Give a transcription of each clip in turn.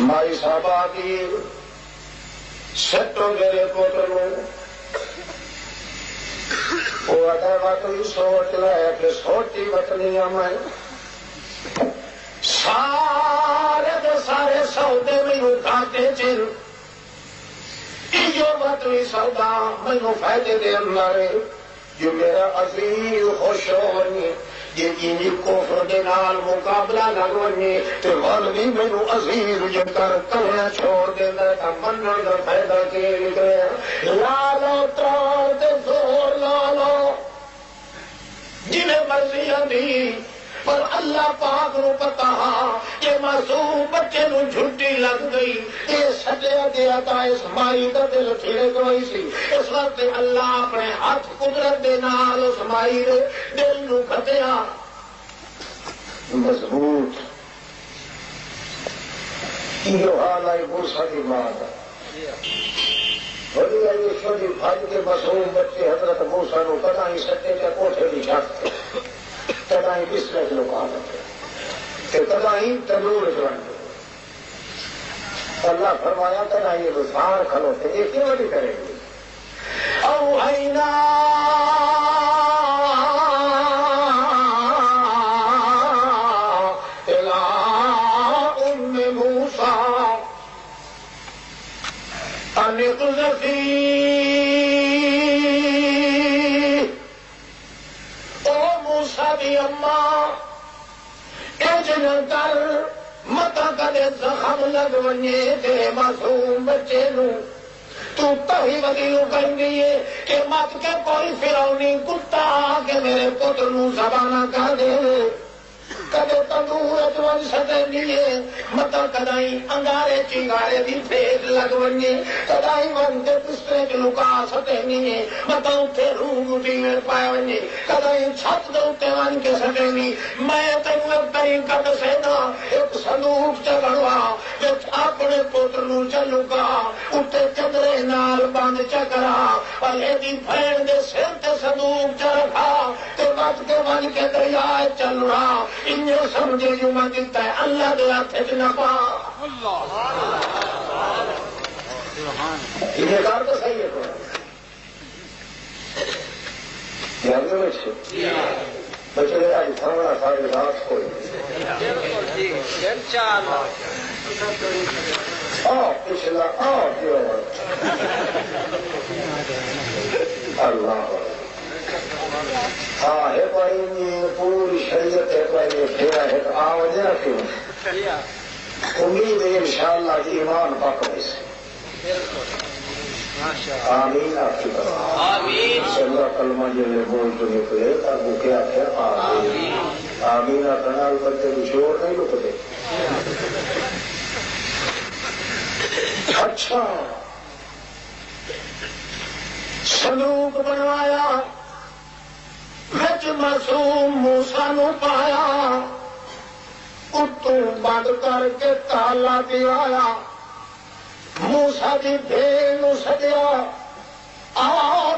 اسماعیل صاحب آگی سٹو میرے پوتروں وہ ادا تو سوچ رہا کہ سوچی وطنی میں سارے دے سارے سودے مینو گھاٹے چر جو وطنی سودا مینو فائدے دے اندر جو میرا عزیز خوش ہونی جی جی کوفر دے نال مقابلہ لگ ونی تے ول بھی مینو عزیز جو کر کرنا چھوڑ دینا تا منن دا فائدہ کی نکلے لا لو ترار تے زور لا لو جنہیں مرضی آندی پر اللہ پاک نو پتا کہ معصوم بچے نو جھٹی لگ گئی یہ سجیا گیا تھا اسماعیل کا دل پھر گئی سی اس وقت اللہ اپنے ہاتھ قدرت دے نال اسماعیل دل نو کھٹیا مضبوط یہ حال ہے موسیٰ کی ماں کا بڑی چھوٹی بھائی کے معصوم بچے حضرت موسیٰ نو کدا ہی سٹے کے کوٹھے دی چھت کدا ہی بسرے کے لوگ آتے کدا ہی تندور جوان اللہ فرمایا کدا ہی رسار کھلوتے یہ کیوں نہیں کریں گے اوحینا الی ام موسیٰ ان اقذفی اماں کر متا کدے زخم لگ ونجے تیرے معصوم بچے نو تو تہی وکیل کہیں گی کہ مت کے کوئی فرعونی کتا آ کے میرے پتر نو زبانہ کر دے کدے تندور چون سدے نیے متا کدائی انگارے چنگارے دی پھیٹ لگ ونجے کدائی من کے پسرے کے لکا سدے نیے متا اتھے روح دیوے پائے ونجے کدائی چھت دے اتھے ون کے سدے نی میں تینوں تین کد سینا ایک صندوق چگڑوا وچ اپنے پتر نو چلوگا اتھے چدرے نال بند چکرا پلے دی بھین دے سر تے صندوق چرکھا تے بچ کے ون کے دریا چلنا انہیں سمجھے جو میں دیتا ہے اللہ دے ہاتھ نہ پا انہیں کار تو صحیح ہے دھیان میں بچے گا سامنا سارے رات کوئی پچھلا اللہ ہاں ہے پائی پوری شریعت ہے پائی پھیرا ہے تو آوازیں رکھیں امید ہے انشاءاللہ جی ایمان پاک سے آمین آپ کی طرف اللہ کلمہ جلے بول تو نکلے تب وہ کیا ہے آمین آمین اپنا بچے کچھ اور نہیں رکتے اچھا صندوق بنوایا بچ معصوم موسیٰ نو پایا اتوں بند کر کے تالا دیا موسیٰ دی بھیڑ نو سدیا آ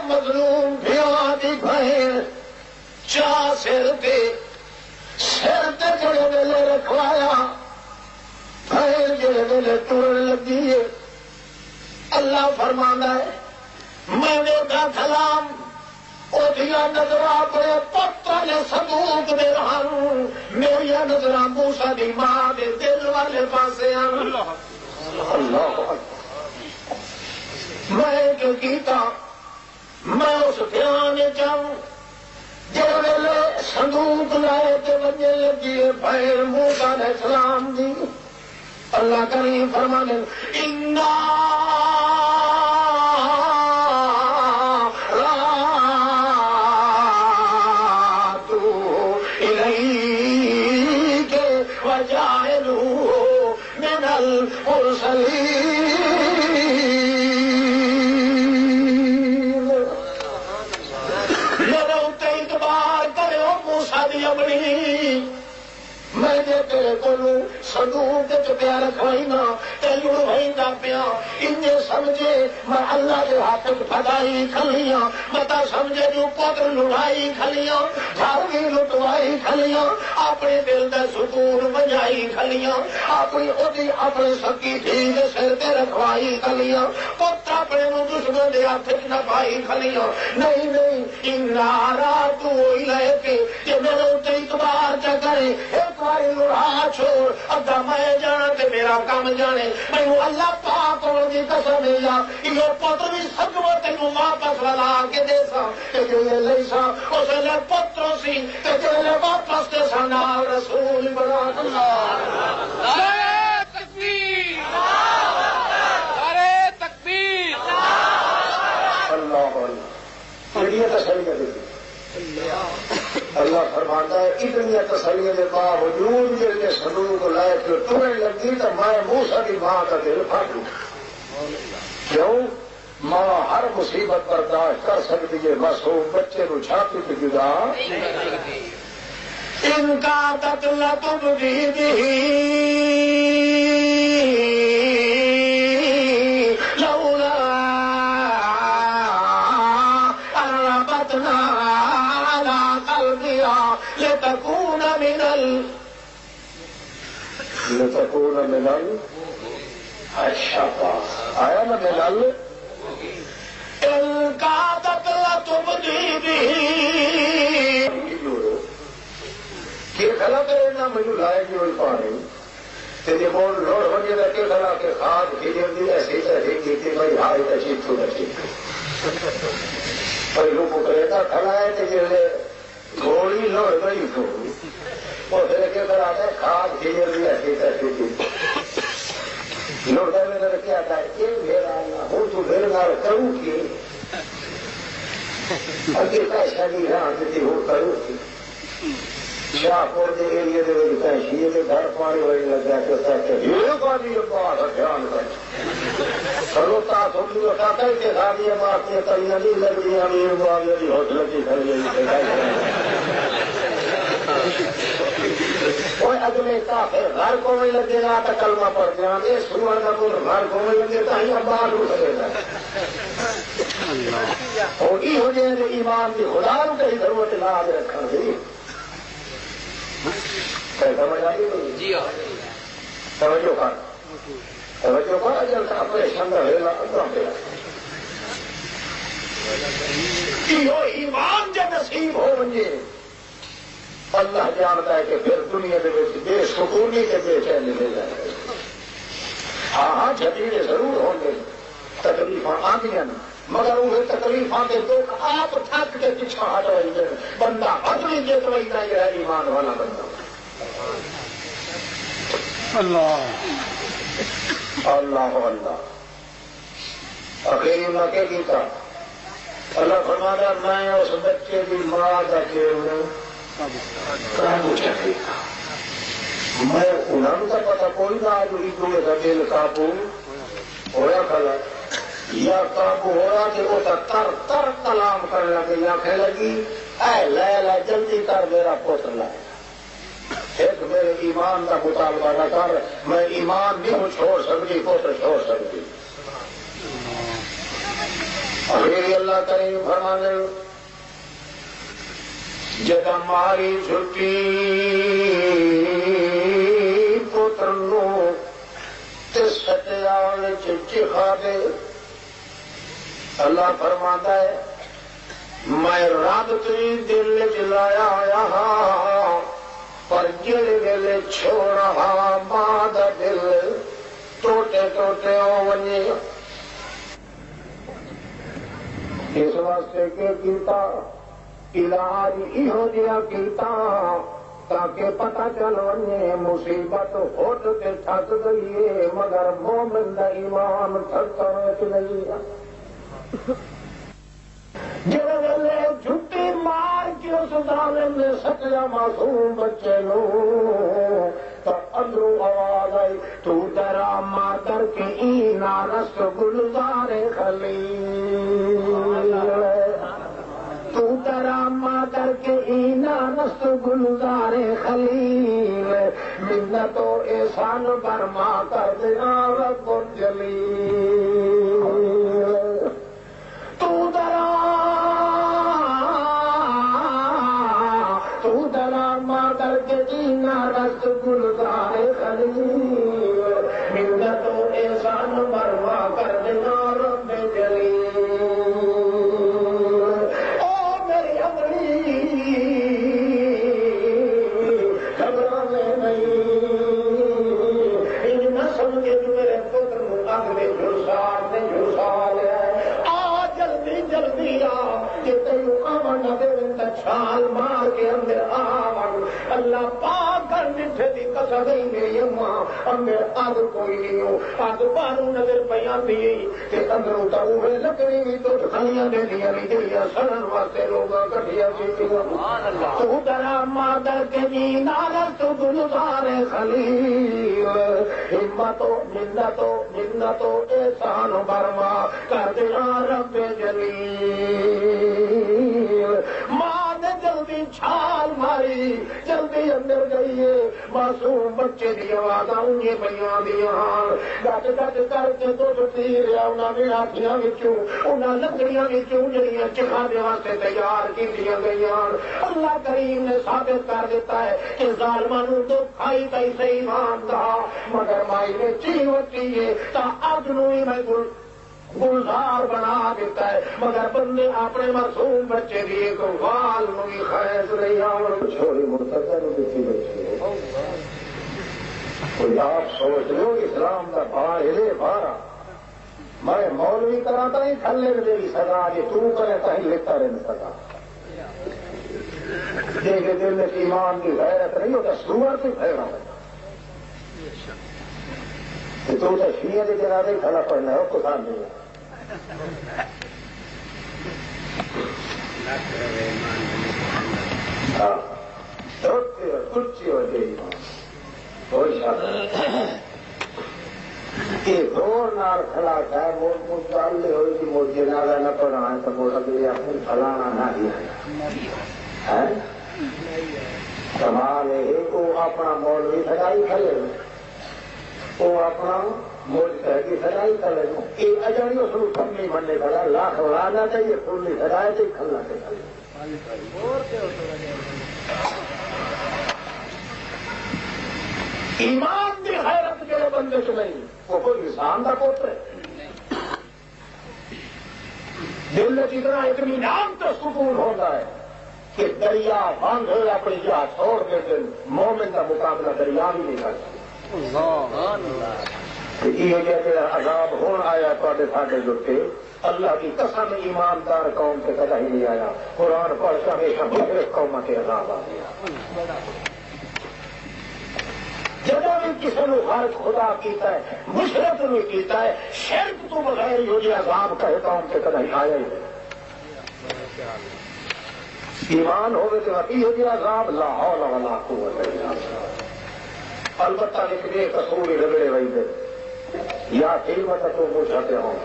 مظلوم بھیڑ دی بھین چاہ سر تے جڑے ویلے رکھوایا بھین جڑے ویلے ٹرن لگی ہے اللہ فرمانا ہے میں نے کا کلام نظر اپنے پتر نے صندوق دے رہا ہوں میری نظر موسیٰ دی ماں دے دل والے پاسے میں جو کیتا میں اس دھیان چاہوں جب ویلے صندوق لائے تے وجے لگی بھائی موسیٰ علیہ السلام دی اللہ کریم فرمانے انا تیرے کو صندوق پیا رکھوائی نا لڑوائی نہ پیا انجے سمجھے میں اللہ کے ہاتھ پھدائی کھلیاں متا سمجھے جو پتر لڑائی کھلیاں گھر بھی لٹوائی کھلیاں اپنے دل کا سکون بجائی کھلیاں اپنی اودی اپنے سکی دھی کے سر تے رکھوائی کھلیاں پتر اپنے دشمن کے ہاتھ نہ پائی کھلیاں نہیں نہیں انارا تو لے کے کہ میرے اتنے اعتبار چ کرے ایک بار لڑا چھوڑ ادا میں جانا تے میرا کام جانے مینو اللہ پاک ہونے کی قسم ملا یہ پتر بھی سگو تینوں واپس لا کے دے سا کہ لے سا اس لیے پتروں سی کہ واپس دے سا نال رسول بنا اللہ فرماتا ہے اتنی تسلی کے باوجود جی صندوق کو لے کے ٹرنے لگی تو میں موسیٰ کی ماں کا دل پھاٹوں کیوں ماں ہر مصیبت برداشت کر سکتی ہے معصوم بچے کو چھاتی پہ جدا ان کا قتل تبدیدی لولا اربتنا على قلبها لتكون من الشقاء آیا نا من ان کا قتل تبدیدی کہ کھلا کرے نہ مجھے لائے گی وہی پانی تیرے بول لوڑ ہوگی رکھے کھلا کے خاد کھیلے دی ایسی ایسی کی تھی بھائی ہائی تشید تو نشید پہلو کو کرے گا کھلا ہے تیرے گھوڑی لوڑ گئی تو وہ پھر کے کھلا ہے خاد کھیلے دی ایسی ایسی کی لوڑا میں نے کیا تھا کہ میرا ہوں تو میرے نال کروں کی اگے پیسہ نہیں رہا دیتی ہو کروں کی شاہ پور کے ایریے شیے کے گھر پانی وہی لگ گیا کہ دھیان کرو تا تھوڑی کے ساری بات کریاں نہیں لگ رہی ہوٹل کی کوئی اگلے کافر گھر کو نہیں لگے گا تو کلمہ پڑھ دیا گے سور کا کوئی گھر کو نہیں لگے گا ہی باہر اٹھ سکے گا ہوگی ہو جائے ایمان کی خدا کہیں ضرورت نہ آگے رکھا گئی سمجھ آئی جی توجہ کر اجل کا پریشان رہے ایمان جب نصیب ہو بنجے اللہ جانتا ہے کہ پھر دنیا کے بے سکونی کے بے چینی لے جائے ہاں ہاں جھٹیلے ضرور ہوں گے تکلیف آدی مگر وہ تکلیف کے دکھ آپ تھک کے پیچھا ہٹوائی بندہ اپنی جتوائی نہیں ہے ایمان والا بندہ اللہ اللہ اللہ اخیری میں کیا تھا اللہ فرمایا میں اس بچے کی ماں کا کھیل قابو چاہیے میں انہوں کا پتا کوئی نہ جو ایک کا دل قابو ہوا کلا یا قابو ہو رہا کہ وہ تر تر کلام کرنے لگے یا کہنے لگی اے لیلا جلدی کر میرا پوتر لائے ایک میرے ایمان کا مطالبہ نہ کر میں ایمان نہیں چھوڑ سکتی پوتر چھوڑ سکتی پھر اللہ کریم فرمانے جب ہماری چھٹی پوتر نو سٹیال چکھا دے اللہ فرماتا ہے میں رب تری دل چلایا آیا پر جل ویلے چھوڑا ماں دا دل ٹوٹے ٹوٹے ہو ونجے اس واسطے کہ کیتا علاج یہ دیا کیتا تاکہ پتہ چل ونجے مصیبت ہوٹ کے تھک گئی ہے مگر مومن دا ایمان تھکتا نہیں جب ویلے جھٹی مار کے اس ظالم نے سچا معصوم بچے نو تو اندروں آواز آئی تو ڈرا مادر کے اینا رس گلزار خلیل تو ڈرا مادر کے اینا رس گلزار خلیل منت و احسان برما کر دینا رب الجلیل تو درا مادر کے جینا رس گلزار خلیل منت و احسان برما کر دینا رب جلیل او میری امری گھبرانے نہیں ان نہ سمجھے جو میرے پتر اگلے جھلسار نے جھلسار ہے جلدی جلدی آ کہ تیو آون نہ دے چھال مار کے اندر آون اللہ پاک کر مٹھے دی قسم دے یما اندر آگ کوئی نہیں ہو آگ پارو نظر پیان دی کہ اندر اتارو ہے لکڑی بھی تو کھلیاں دے دیا نہیں دیا سنن واسطے لوگا کٹھیا سیٹی تو درا مادر کے جینا رست گلزار خلیل ہمتو منتو احسان برما کر دینا رب جلیل ماں نے جلدی چھال ماری جلدی اندر گئیے معصوم بچے دی آواز آؤں پہ دیا گٹ گٹ کر کے دودھ پی رہا انہوں نے ہاتھیاں انہوں لکڑیاں جڑیاں چکھانے واسطے تیار کی گئی اللہ کریم نے ثابت کر دیتا ہے کہ ظالماں تو کھائی تئی سے ایمان دا مگر مائی نے چیوتی ہے تا اج نو ہی میں گلزار بنا دیتا ہے مگر بندے اپنے معصوم بچے کی ایک وال بھی خیز نہیں چھوڑی مرتبہ دیکھی بیٹھی آپ سوچ لو اسلام کا باہر ہلے بارہ میں مولوی کراتا ہی کھلے میری سزا جی تو کرے کہیں لکھتا رہنے سزا دیکھے دل میں ایمان کی غیرت نہیں ہوتا سور کی پھیلا تو شیعہ کے جنازے کھڑا پڑنا ہے تو کام نہیں ہے کچھ ہو جائے کوئی شک زور نال کھڑا ہے مجھے ہوئی کہ مجھے جنازہ نہ پڑھنا ہے تو بولا کہ اپنی فلانا نہ ہی ہے کمال ہے وہ اپنا مولوی سجائی کھڑے وہ اپنا موج کہہ کی سجائی کرے یہ اجڑی اس کو کم نہیں بننے کھڑا لاکھ لانا چاہیے پھول نہیں سجائے تو کھلنا چاہیے ایمان کی حیرت کے بندے سے نہیں وہ کوئی انسان کا پوتر ہے دل میں جتنا اطمینان تو سکون ہوتا ہے کہ دریا بند ہو اپنی جہاں چھوڑ کے دل مومن کا مقابلہ دریا بھی نہیں کر سکتا یہ عذاب ہونا آیا تے ساڈے لوٹے اللہ کی قسم ایماندار قوم سے کدا ہی نہیں آیا قرآن پڑھ کے ہمیشہ مشرق قوم کے عذاب آ گیا جب بھی کسی نے فرق خدا کیتا ہے مشرق نہیں کیتا ہے شرک تو بغیر یہ عذاب کہے قوم سے کدا ہی آیا ہی ایمان ہوگے تو یہ عذاب لا حول ولا قوت الا باللہ البتہ لکھنے کسوری رگڑے وہی دے یا قیمت تو بوجھاتے ہوں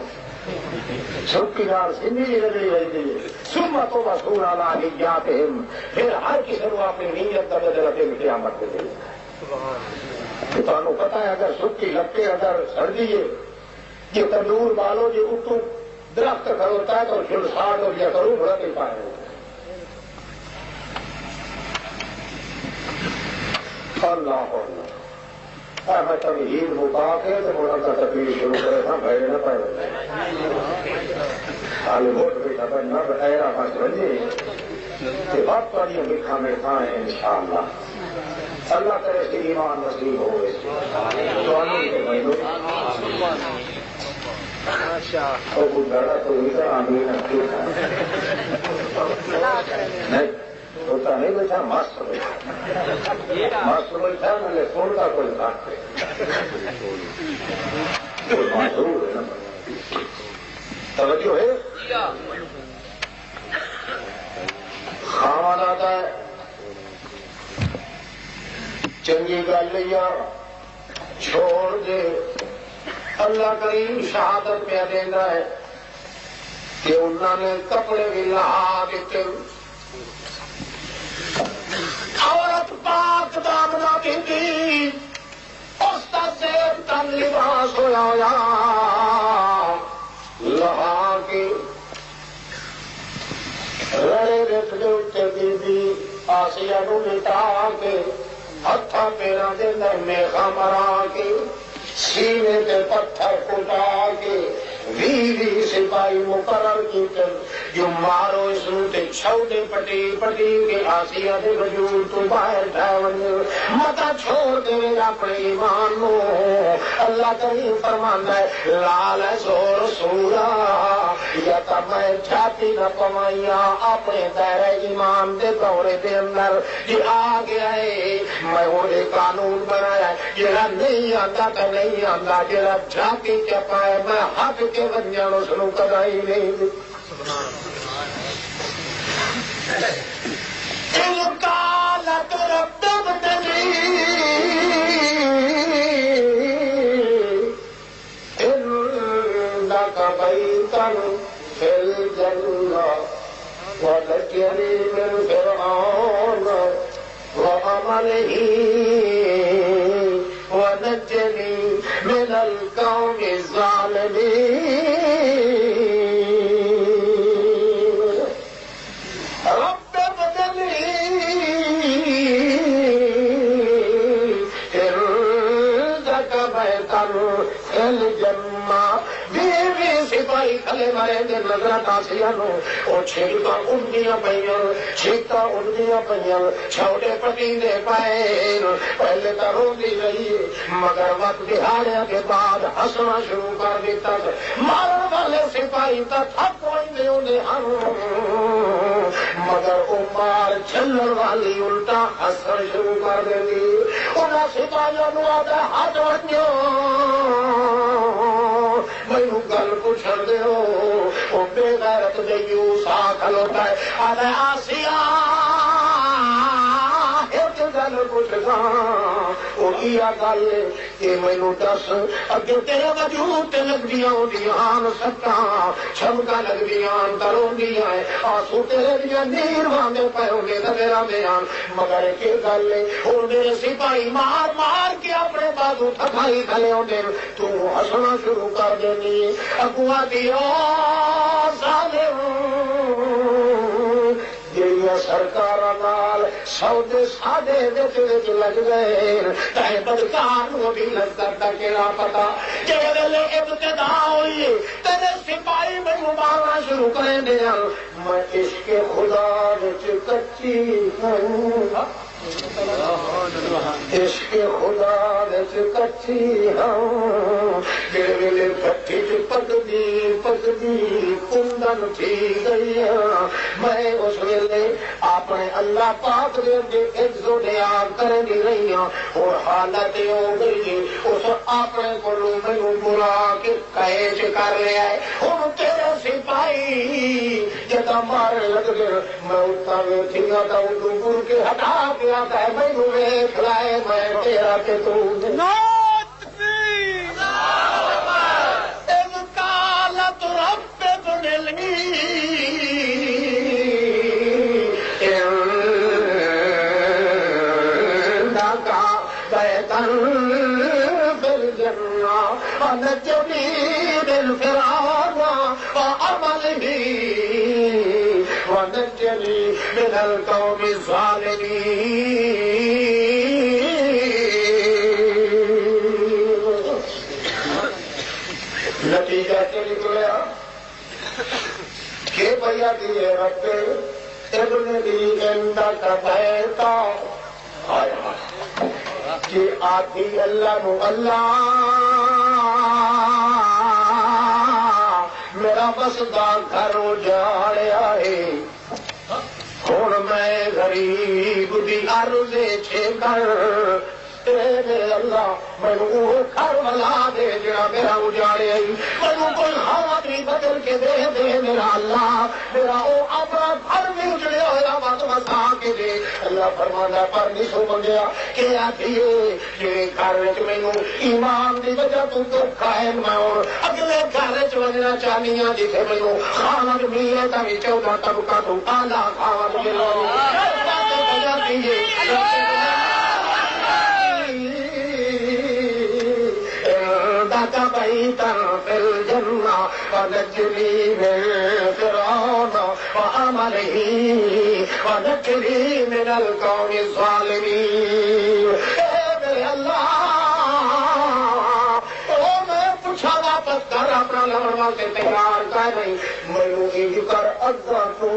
سکی نال سندھی رگڑی وہی دے سما تو مسور علی نیاتہم پھر ہر کسی کو اپنی نیت کا بدلہ دے قیامت دے تمہیں پتا ہے اگر سکی لکے اگر سڑ دیے یہ تندور بالو جی اٹھو درخت کھڑوتا ہے تو جلساٹ ہو گیا کروں بڑا نہیں پائے اللہ میں کبھی عید مکا کے تو بڑا سا تکلیف شروع کرے تھا بھائی نہ پائے خالی ووٹ بیٹھا بننا بٹائرا بس بنی بات پڑی لکھا میں کھائیں ان شاء اللہ اللہ کرے کہ ایمان نصیب ہو لڑا تو آمین نہیں ہوتا نہیں بیٹھا ماسک بیٹھا ماسک بیٹھا میں نے سن کا کوئی بات معذور ہے نا توجہ ہے خامان آتا ہے چنگی گل لیا چھوڑ دے اللہ کریم شہادت پہ دینا ہے کہ انہوں نے کپڑے بھی لہا دیتے عورت پاک دامنا بی بی اس کا زیب تن لباس ہویا لہا کے رڑے رت دے اتے بی بی آسیہ نو لٹا کے ہتھا پیرا دے اندر میخا مرا کے سینے تے پتھر کٹا کے ویری سپاہی مقرر کی کر جو مارو اس تے چھوٹے پٹی پٹی کے آسیہ دے وجود تو باہر ڈھاون متا چھوڑ دے اپنے ایمان نو اللہ کریم فرماندا ہے لال زور سورا یا تا میں چھاتی نہ پوائیا اپنے دائرہ ایمان دے دورے دے اندر جی آ گیا ہے میں وہ قانون بنایا ہے جڑا نہیں آتا تو نہیں آتا جڑا چھاتی چپائے میں حق کے ونجانو سنو کدائی نہیں ان قالت رب ابنی انک بیتا فی الجنہ ونجنی من فرعون وعملہ ونجنی من القوم الظالمین رب ابنی انک بیتا فی الجنہ بیوی سپاہی کھلے مرے دے نظرت آسیہ نو او چھیکا اڑدیاں پئیاں چھیکا اڑدیاں پئیاں چھوٹے پٹیندے پیر پہلے تو روندی رہی مگر وقت دہاڑے کے بعد ہنسنا شروع کر دیتا مارن والے سپاہی تو تھک ہوئے ہوندے ہن مگر او مار چلن والی الٹا ہنسنا شروع کر دیندی انہاں سپاہیاں نو آدھا ہاتھ ونجو مینو گل پوچھن دیو او بے غیرت دیوس آ کھلوتا ہے آدھا آسیہ ایک گل پوچھنا وہ کیا گل کہ مینو دس اگے تیرے وجود تے لگدیاں ہوندیاں سٹاں چھمکا لگدیاں تروندیاں آنسو تیرے دیاں نیر واندے پے ہوندے میرا بیان مگر ایک گل ہن میرے سپاہی مار مار کے اپنے بازو تھکائی کھلے ہوندے تو ہسنا شروع کر دینی اگوا دیو ظالم جڑیاں سرکاراں نال سودے سادے وچ لگ گئے تے بدکار نو بھی لذت دا کیڑا پتا جے ویلے ابتدا ہوئی تیرے سپاہی مینوں مارنا شروع کریں دے میں عشق خدا وچ کچی ہوں عشق خدا وچ کچی ہوں جے ویلے بھٹی چ پکدی پکدی کندن تھی گئی میں اس ویلے اپنے اللہ پاک دے اگے عزو دیا کرنی رہی ہوں اور حالت ہو گئی اس اپنے کولوں مینوں برا کے کیچ کر لیا ہے ہن تیرے سپاہی جدا مار لگ گئے میں اٹھا ویٹھیا تو ڈور کے ہٹا کے آتا ہے مینوں ویکھ لائے میں تیرا کہ تو نجني من فرعون وعمله ونجني من القوم الظالمين نتیجہ کیا نکلا کہ بھیا دیے رب ابن لی عندك بیتا کہ آتی اللہ نو اللہ میرا بسدا گھر اجاڑیا ہے ہن میں غریب دی عرض چھے کر اللہ مینوں وہ گھر ملا دے جڑا میرا اجاڑیا مینوں کوئی ہوا بھی بدل کے دے دے میرا اللہ میرا وہ اپنا گھر بھی اجڑیا ہوا بات بتا کے دے اللہ فرمانا پر نہیں سو منگیا کہ آخیے جڑے گھر مینوں ایمان دی وجہ تو دکھ ہے میں اور اگلے گھر چنا چاہنی ہوں جیسے مینوں کھانا ملے تو بھی 14 طبقہ تو آلہ کھانا ملے لك بيتا في الجنة ونجني من فرعون وعمله ونجني من القوم الظالمين. اے میرے اللہ پوچھا واپس کر اپنا لڑوا سے تیار کر نہیں میں کر ادا تو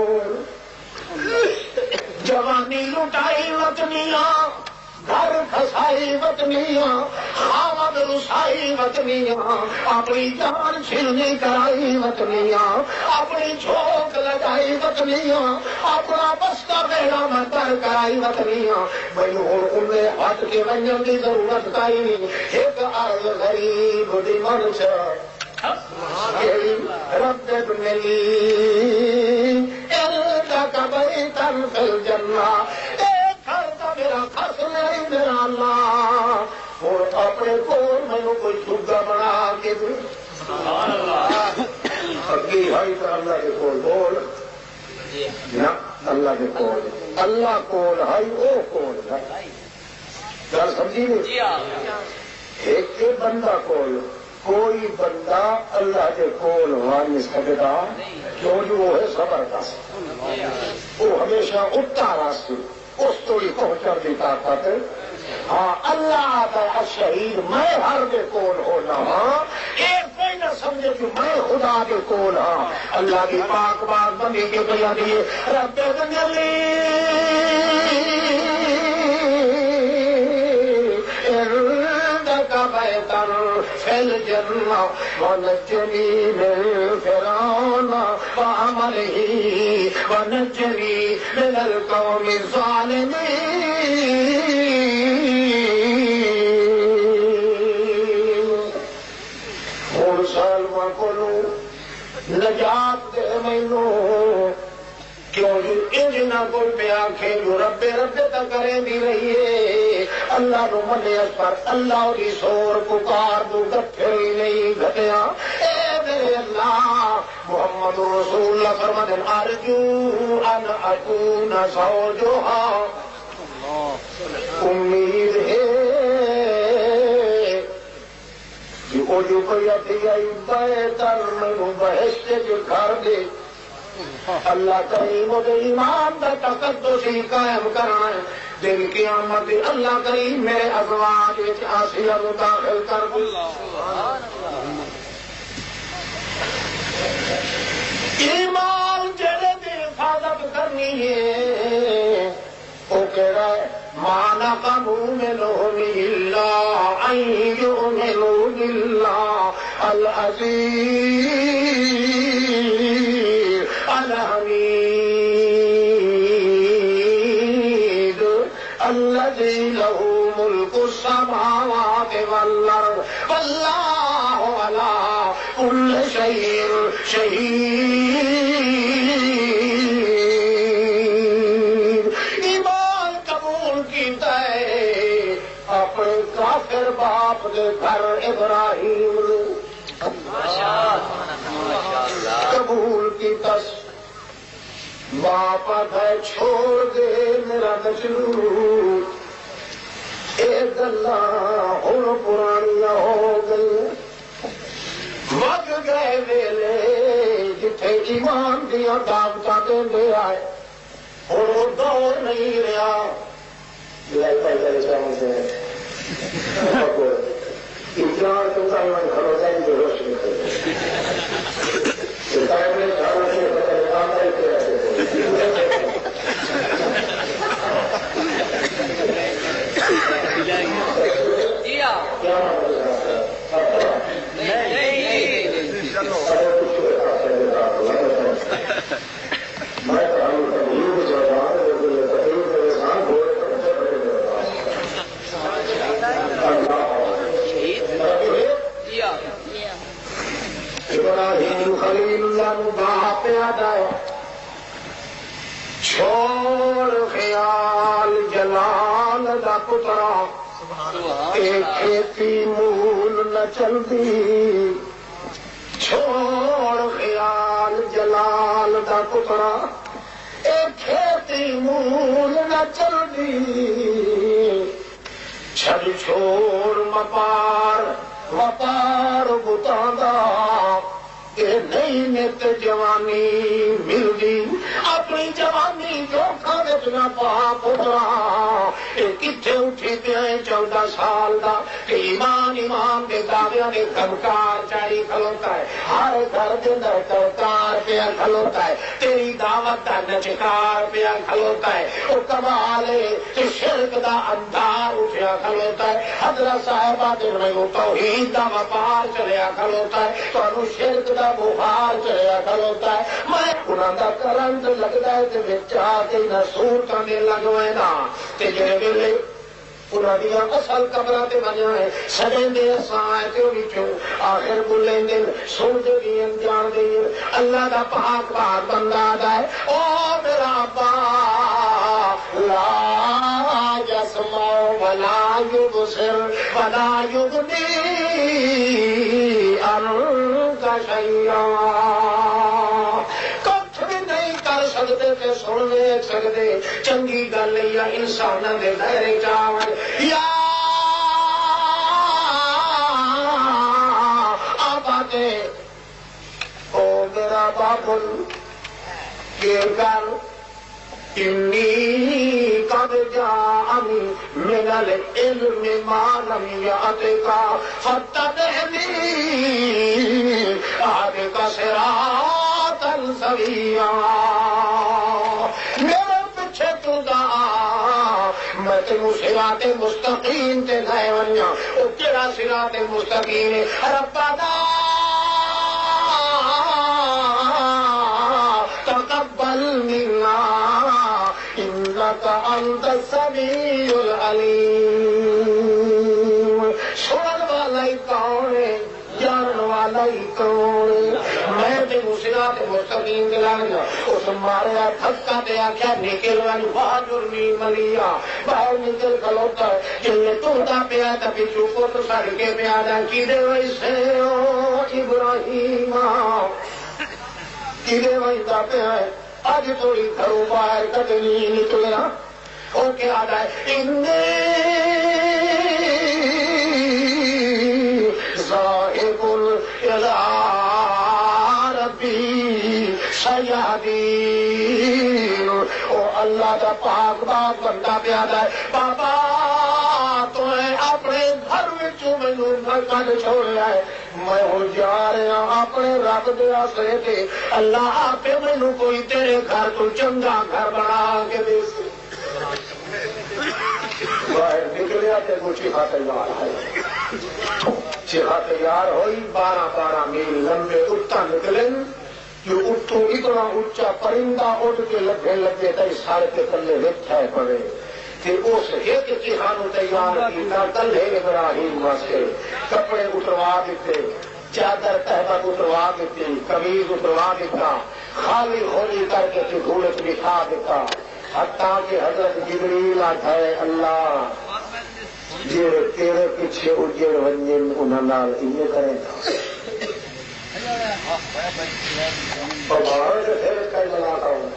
جوانی لٹائی وطنیاں گھر کھسائی وطنیاں خامد رسائی وطنیاں اپنی جان چھلنی کرائی وطنیاں اپنی جھونک لگائی وطنیاں اپنا بستہ بیڑا میں تر کرائی وطنیاں میں انہیں ہٹ کے ونجن کی ضرورت کائی نہیں ایک عرض غریب دی منش رب ابنلی لک بیتا فی الجنہ میرا خس نہیں میرا اللہ اور اپنے کول مینو کوئی سگا بنا کے دے اگی ہے تو اللہ کے کول بول نہ اللہ کے کول اللہ کول ہے وہ کول ہے گل سمجھی نہیں ایک بندہ کول کوئی بندہ اللہ کے کول ہوا نہیں سکتا کیوں جو وہ ہے صبر کا وہ ہمیشہ اٹھتا راستے اس توڑی پہنچن کی طاقت ہاں اللہ کا شہید میں ہر کے کول ہونا ہاں یہ کوئی نہ سمجھے کہ میں خدا کے کول ہاں اللہ کی پاک بات بندی کے بیا دیے رب جلی بیتا فی الجنہ ونجنی من فرعون وعمله ونجنی من القوم الظالمین. اور سالما کو نجات دے مینو کیوں جو انجنا کوئی پہ آنکھیں جو رب تک کریں دی رہی ہے اللہ نو منے پر اللہ دی سور پکار دو گٹھڑی نہیں گھٹیا اے میرے اللہ محمد رسول اللہ فرماتے ارجو ان اکون زوجها امید ہے کہ وہ جو کوئی اتیائی بیتر میں بہشت جو گھر دے اللہ کریم و ایمان دا تقدسی قائم کرنا ہے دن قیامت اللہ کریم میرے ازواج آسیہ کو داخل کر دو. ایمان جڑے دی حفاظت کرنی ہے وہ کہہ رہا ہے مانا قانون اللہ ان یؤمنوا باللہ العزیز الحمید الذی له ملک السماوات والارض واللہ علی کل شیء شہید. ایمان قبول کیتا ہے اپنے کافر باپ کے گھر ابراہیم قبول کی تس باپ ہے چھوڑ دے میرا مجنون اے گلا ہوں پرانیاں ہو گئی وگ گئے ویلے جتھے ایمان دیا دعوت دے آئے اور وہ دور نہیں رہا انسان تو ایمان کھڑو جائیں گے روشنی ابراہیم خلیل اللہ نو باپ پیادا ہے چھوڑ خیال جلال دا پترا اے کھیتی مول نہ چلدی چھوڑ خیال جلال دا پترا اے کھیتی مول نہ چلدی چھڑ چھوڑ وپار بتانا کہ نہیں نت جوانی ملدی اپنی جوانی جو کھانے نہ پا پترا کتنے اٹھی پہ 14 سال دا کہ ایمان کے دعویاں نے کمکار چاڑی کھلوتا ہے ہر گھر کے اندر کمکار پیا کھلوتا ہے تیری دعوت کا نچکار پیا کھلوتا ہے وہ کمال ہے شرک دا اندار اٹھیا کھلوتا ہے حضرت صاحبہ دن میں وہ توحید دا وپار چلیا کھلوتا ہے تو شرک دا بخار چلیا کھلوتا ہے میں انہوں کا کرنٹ لگتا ہے کہ آ کے نہ سور کرنے لگوے نا جڑے ویلے انہوں دیا اصل قبر سے بنیا ہے سجیں دے ساچوں آخر بولیں دن سن دے جان دے اللہ دا پاک پاک بندہ ہے او میرا با لا یسمع ولا یبصر ولا یغنی عنک شیئا سکتے تے سن ویک سکتے چنگی گل یا انسان دے دائرے چاون یا آباتے او میرا بابل یہ کر انی قد جاءنی من العلم ما لم یأتک فاتبعنی اهدک صراطا سویا میرے پیچھے تو دا میں تینوں صراط مستقیم تے لے ونیا او کیڑا صراط مستقیم ہے ربنا تقبل منا انك انت السميع العليم سنن والا ہی کون ہے جانن والا ہی کون ہے میں تینوں صراط مستقیم دلانا اس ماریا دھکا دے آخیا نکل والی بہادر نہیں ملیا باہر نکل کھلوتا ہے جلے ٹوٹا پیا تو پچھو پتر سڑ کے پیا کی دے ویسے ابراہیم کی دے ویسا پیا ہے اج تھوڑی گھروں باہر کدے نہیں نکلنا وہ کیا ہے ذاہب الی ربی سیادین او اللہ دا پاک باپ بندہ پیادا ہے بابا تو اپنے گھر وچوں مینوں کڈ چھوڑیا ہے میں ہوں جا رہا اپنے رب دے آسرے تے اللہ آپ مینوں کوئی تیرے گھر تو چنگا گھر بنا کے دے باہر نکلیا تے وہ چیخا تیار ہے چیخا تیار ہوئی 12 میل لمبے اٹھا نکلن جو اٹھو اتنا اونچا پرندہ اٹھ کے لگے تھی سارے کے تلے بیٹھا پڑے اس ایک چیخانو تیار کیتا کلے ابراہیم واسطے کپڑے اتروا دیتے چادر تہبت اتروا دیتی قمیض اتروا دیتا خالی ہولی کر کے دھولت بٹھا دیتا حتیٰ کہ حضرت جبریل آتا ہے اللہ جی تیرے پیچھے اجڑ ونجن انہوں نال یہ کریں اور بھاڑے سے پھر کئی بناتا ہوں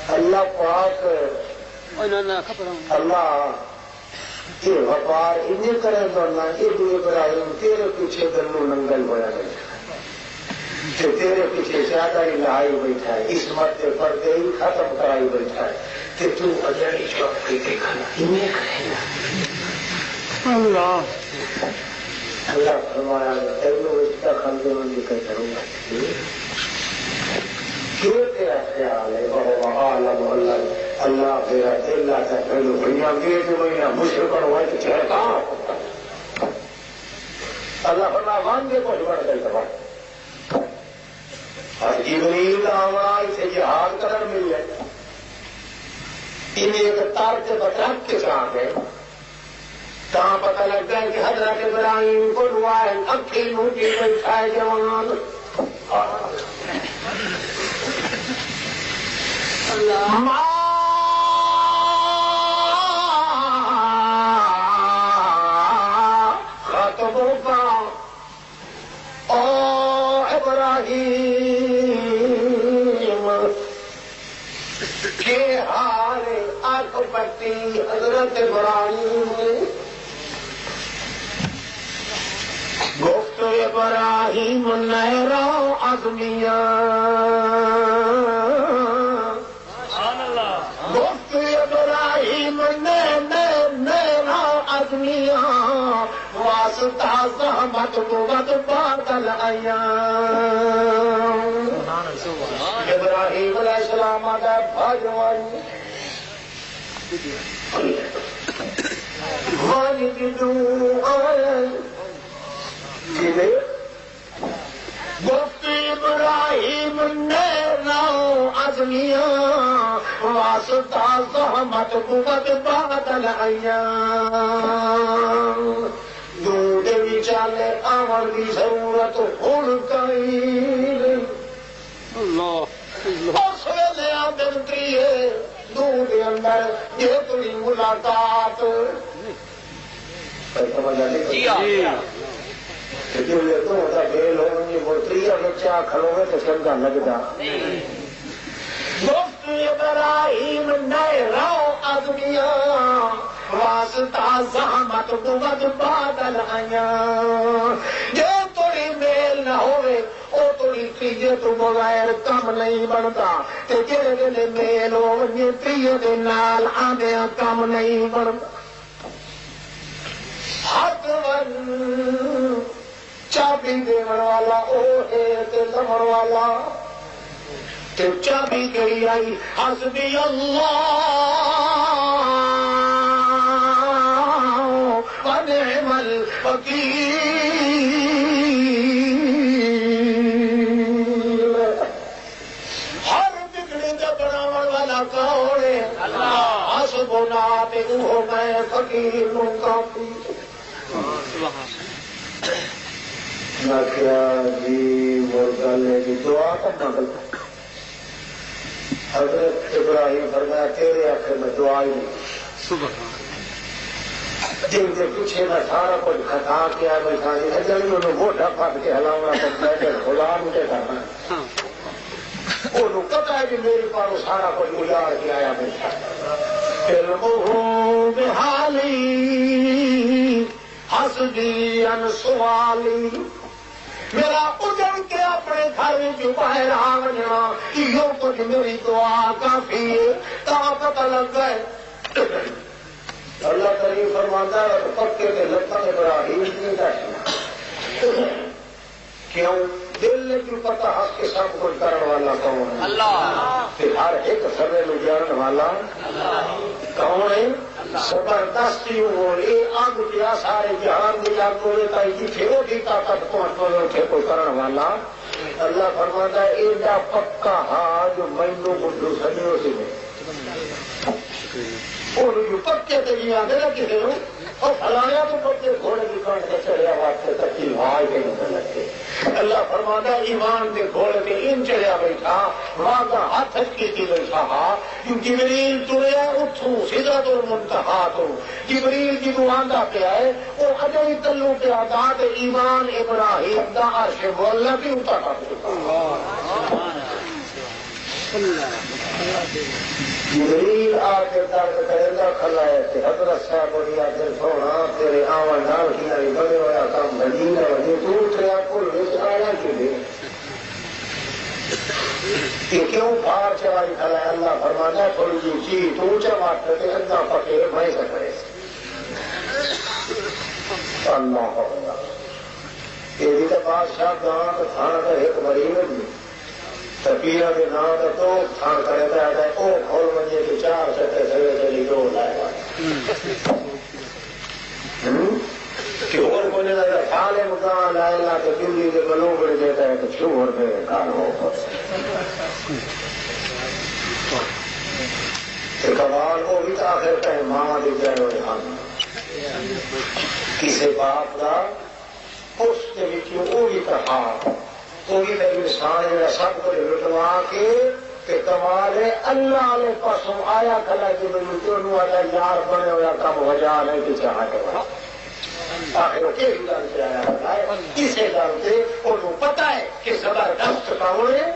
اللہ پاک اللہ یہ وپار انہیں کرے تو نہ ابراہیم تیرے پیچھے گلو ننگل ہوا گیا تیرے پیچھے زیادہ ہی لہائی بیٹھا ہے اس مرتے پردے ہی ختم کرائی بیٹھا ہے کہ تو اجڑی چوک کے دیکھنا انہیں کرے گا اللہ اللہ فرمایا تینوں اس کا خندے میں نکل کروں گا کیوں تیرا خیال ہے بہو عالم اللہ اللہ تیرا اللہ کا پہلو بھیا میرے جو مہینہ مشکل ہوا تو چہتا اللہ فرمایا وانگے کو بڑھ گئی تباہ اور جبریل آمنا اسے جہاد کرن مل ہے انہیں ایک تار سے بطرق کے ساتھ ہے کہاں پتہ لگتا ہے کہ حضرت ابراہیم کو دعا ہے اکھی موٹی بیٹھا ہے جوان خطبوں کا او ابراہیم کہ پراپرٹی حضرت ابراہیم گفت ابراہیم نیرا ازمیاں گفت ابراہیم نیرا ازمیاں واسطہ زحمت بود بادل ایام ابراہیم علیہ السلام آگا بھاجوانی وانی کی دعائیں گفت ابراہیم نیرا ازمیاں واسطہ زحمت بود بادل ایام دودھ چالے آمن کی ضرورت ہوں کئی اس ویلے آدمتی ہے دودھ اندر یہ تھی ملاقات گیل ہونی بولتی بچہ کھڑو گے تو چنگا لگتا گفت ابراہیم نیرا ازمیاں واسطہ زحمت بود بادل ایاں جے تھوڑی میل نہ ہوئے او تھوڑی تیجے تو بغیر کم نہیں بنتا تے جڑے ویلے میل ہوئے تیجے دے نال آندیاں کم نہیں بنتا ہاتھ ون چابی دیون والا او ہے تے لمن والا تے چابی گئی آئی حسبی اللہ ونعم الوکیل ہر بگڑی کا بناون والا کون ہے اللہ حسبنا تے اوہ میں فقیر ہوں کافی نہ کیا جی وہ گل ہے کہ دعا کرنا غلط حضرت ابراہیم فرمایا تیرے آخر میں دعا ہی نہیں جن کے پیچھے میں سارا کچھ کھٹا کے آ بیٹھا جی انہوں موٹا پھٹ کے ہلاؤنا پڑتا ہے خدا مجھے کرنا انہوں پتا ہے کہ میرے پاس سارا کچھ اجاڑ کے آیا بیٹھا علمہ بحالی حسبی ان سوالی میرا اجڑ کے اپنے گھر میں باہر آ گیا یہ کچھ میری دعا کافی ہے تا پتہ لگ گئے اللہ کریم فرماتا ہے پکے کے لطف ابراہیم نہیں بیٹھنا کیوں دل نے کیوں پتا حق کے سب کچھ کرنے والا کون ہے اللہ ہر ایک سبے میں جاننے والا کون ہے زبردستی آگ کیا سارے جہان کی آگ کو جیتے وہ بھی طاقت پہنچ کوئی کرنے والا اللہ فرماتا ہے ایڈا پکا ہاں جو مینو بڈو سنیو سی پکے تو جی آدھے نا کسی اور فلایا تو پکے گھوڑے کی کانٹ کے چڑھیا واسطے تکی بھائی کے نکل لگتے اللہ فرماتا ایمان کے گھوڑے کے ان چڑھیا بیٹھا وہاں کا ہاتھ کی تھی بیٹھا جبریل تریا اتھوں سیدھا تو منتہا تو جبریل کی دعاندہ پہ آئے وہ اجائی تلو پہ آتا تو ایمان ابراہیم دا عرش بولنا بھی اتارا جبریل آ کے درد کرندہ کھلائے کہ حضرت صاحب بڑی آجر سونا تیرے آوان نال کی ناری بڑے ہویا کام مدینہ وجہ تو تریا کل رس آیا کے لئے کہ کیوں پھار چوائی کھلائے اللہ فرمانا تھوڑی جی چیز تو چوات کرتے اندہ پکے بھائی سکرے اللہ اللہ یہ بھی تو بادشاہ گاں تھانا کا ایک مریض بھی تپیرہ کے نام تو تھان کرتا ہے او کھول منجے کے چار سٹے سوے چلی دو لائے کہ اور کونے لگا سالے مکان لائے لا تو دلی کے بلوں بڑھ دیتا ہے تو چھوڑ دے کان ہو کہ کمال وہ بھی آخر کہیں ماں دی جائے ہوئے ہم کسی باپ کا اس کے بھی وہ بھی کہا کوئی میری انسان جڑا سب کو لٹوا کے کمال ہے اللہ نے پاسوں آیا کلا کہ انہوں والا یار بنے ہوا کم وجہ نہیں کہ چاہ کے آخر وہ کیڑی گل سے آیا ہوتا ہے کسی گل سے انہوں پتہ ہے کہ زبردست کون ہے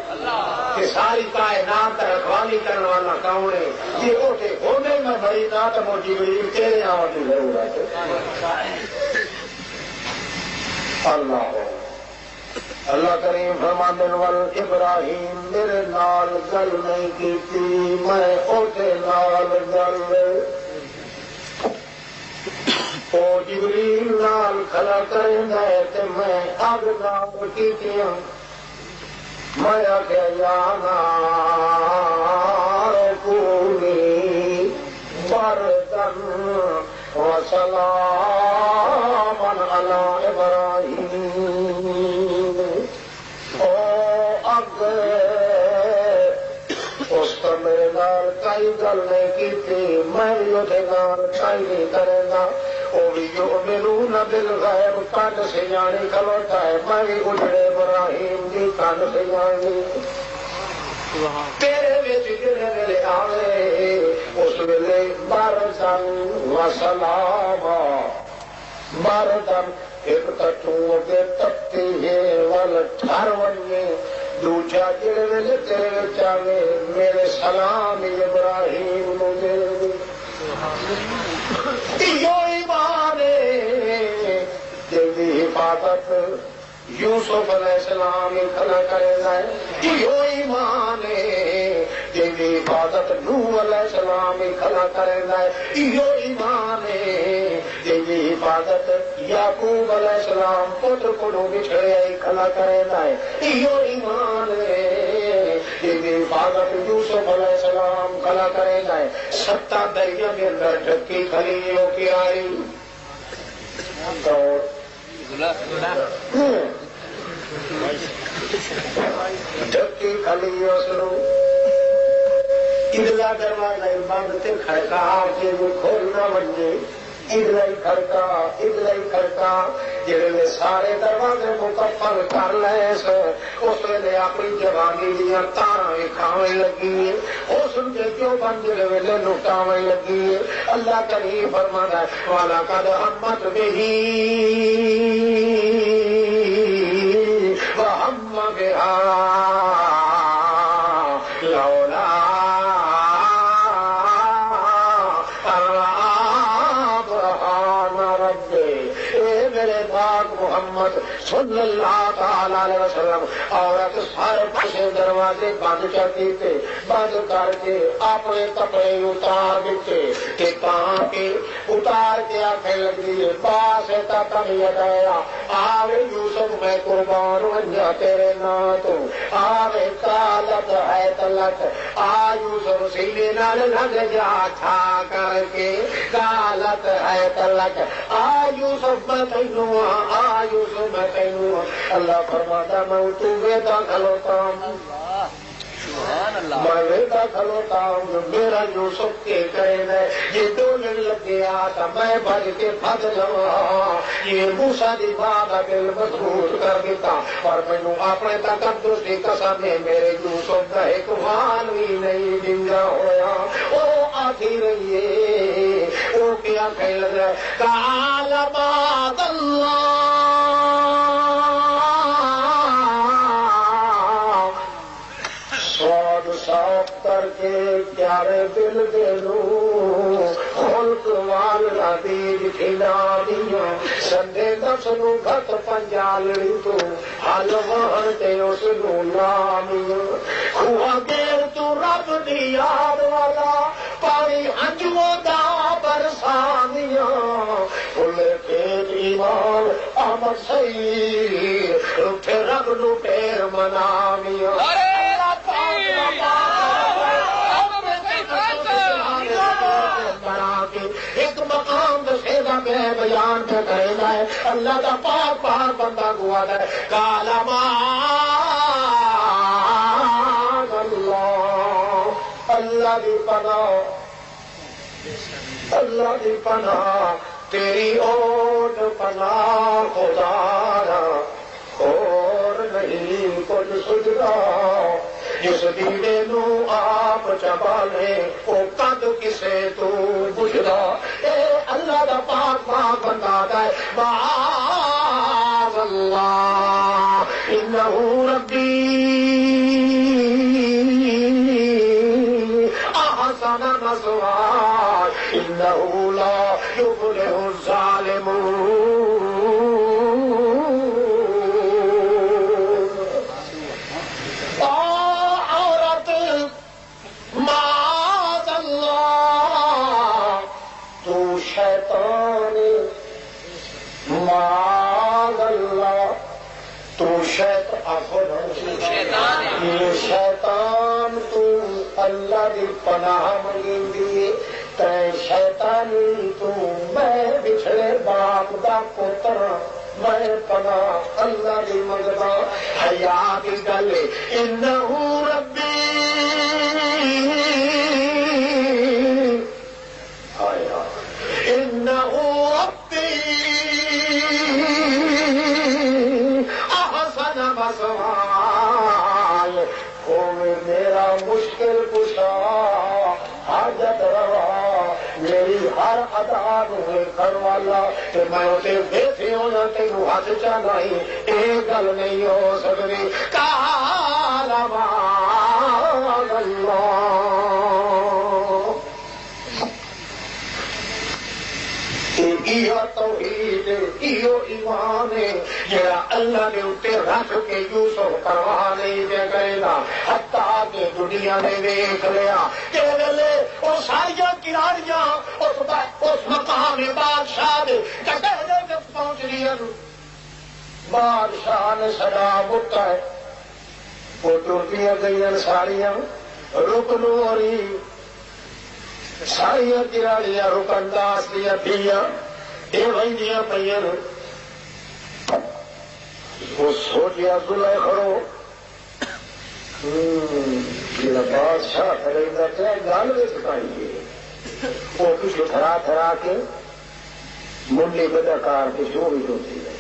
کہ ساری کائنات رکھوالی کرنے والا کون ہے یہ اٹھے ہونے میں بڑی نات موٹی بڑی تیرے آنے کی ضرورت ہے اللہ کریم فرماندے ول ابراہیم میرے نال گل نہیں کیتی میں اوتے نال گل او جبریل نال کھڑا کریندا ہے تے میں اگ نال کیتیاں میں آخیا یا نار کونی بردن وسلاما علی ابراہیم او اگ اس تو میرے نال کئی گل نہیں کی میں بھی وہ کئی نہیں کرے گا وہ بھی یؤمنون بالغیب کن سے جانی کھلوتا ہے میں بھی اجڑے ابراہیم کی کن سے جانی تیرے بچ جڑے ویلے آوے اس ویلے بردن وسلاما بردن ایک تٹوں کے تپتی ہے ول ٹھر ونجے دوجا جڑے ویلے تیرے وچ آوے میرے سلام ابراہیم نو دے یو ایمان جلدی حفاظت یوسف علیہ السلام کھڑا کرے گا یو ایمان جلدی حفاظت نوح علیہ السلام کھڑا کرے گا یو ایمان جلدی حفاظت یعقوب علیہ السلام پتر کو بچھڑے کھڑا کرے گا یو ایمان جلدی حفاظت یوسف علیہ السلام کھڑا کرے گا 7 دریا کے اندر ڈھکی کھڑی ہو کے آئی ڈھکی کھلی اس ادلا دروازہ بند تے کھڑکا کے کھولنا بنجے ادلا ہی کھڑکا جڑے سارے دروازے مکمل کر لے اس ویلے اپنی جوانی دیا تارا کھاوے لگی اس کے کیوں بن جڑے ویلے لٹاوے لگی اللہ کریم فرماتا ہے والا قد ہمت بہی وہم بہا لولا محمد صلی اللہ تعالی علیہ وسلم عورت سارے پسے دروازے بند کرتی تھے بند کر کے اپنے کپڑے اتار دیتے کہ کہاں کے اتار کے آخر لگی پاس تک گیا آوے یوسف میں قربان ونجا تیرے نا تو آوے کالت ہے تلت آ یوسف سینے نال لگ جا چھا کر کے کالت ہے تلت آ یوسف میں تینوں یوسف میں تینوں اللہ فرماتا میں تو ویدا کھلوتا ہوں میں ویدا کھلوتا ہوں میرا یوسف کے کرے میں یہ ڈولن لگ گیا تھا میں بھج کے پھنس جاؤں یہ موسیٰ دی بات دل مضبوط کر دیتا اور مینوں اپنے تقدس کی قسم ہے میرے یوسف کا ایک وال بھی نہیں ڈنگا ہویا او آتی رہیے او کیا کہہ لگ رہا ہے قال معاذ اللہ صاف کر کے پیارے دل دے لوں خلق والا بیج کھلا دیا سندے دس نو گھت پنجالڑی تو حل وہن تے اس نو لامیا خواہ دیر تو رب دی یاد والا پانی ہنجو دا برسانیا پھلے کھیت ایمان آمد سید رٹھے رب نو پیر منامیا ایک مقام دسیگا میں بیان پہ کرے گا ہے اللہ کا پاک پاک بندہ گوا ہے کالا معاذ اللہ اللہ دی پناہ اللہ دی پناہ تیری اوٹ پناہ خدارا اور نہیں کچھ سجدہ جس دینے نو آپ چبا لے وہ قد کسے تو بجھدا اے اللہ دا پاک پاک بتا دے معاذ اللہ انہ ربی احسن مثواي انہ لا یفلح الظالمون. عورت معاذ اللہ تو شیطان معاذ اللہ تو شیطان تو اللہ دی پناہ منگی تے شیطانی تو میں بچھڑے باپ دا پتر میں پناہ اللہ دی منگدا حیا دی گل انہ ربی انہ ربی احسن مثواي کوئی میرا مشکل کشا حاجت روا میری ہر ادا کر والا کہ میں اسے بیٹھے ہونا تینوں ہاتھ چلائی یہ گل نہیں ہو سکتی قال معاذ اللہ. ایو توحید ایو ایمان ہے جڑا اللہ نے اتنے رکھ کے یوسف پرواہ نہیں دے گئے نا حتیٰ کہ دنیا نے دیکھ لیا کہ ویلے وہ ساریاں کراڑیاں اس مقام بادشاہ دے کٹہرے جب پہنچ رہی بادشاہ نے سدا بتا ہے وہ ٹرتیاں گئی ساریاں رکن ہو رہی ساریاں کراڑیاں رکن داس دیا پیاں یہ وہی پہ وہ سوچیا زلے کھڑو بادشاہ کرے گا گل بھی سکھائیے وہ کچھ تھرا تھرا کے منڈی بدکار کے جو بھی ہوتی ہے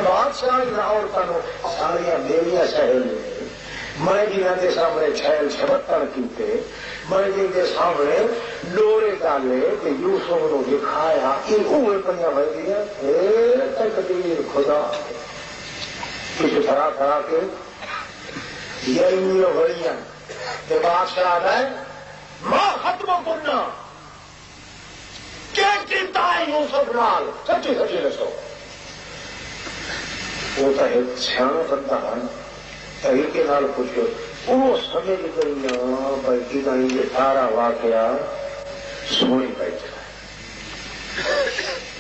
بادشاہ عورتوں ساریاں میریاں سہیل میں جنہوں کے سامنے چھیل چھبتر کیتے میں جن کے سامنے ڈورے ڈالے کہ یوسف نو دکھایا یہ اوے پہ بھائی تقدیر خدا کچھ تھرا تھرا کے یہ بڑیاں بادشاہ ہے ماں ختم کرنا کیتا ہے یوسف نال سچی سچی دسو وہ تو ایک سیاح بندہ ہے طریقے نال کچھ وہ سمجھ گئی بھائی کہ یہ سارا واقعہ سونی بیٹھا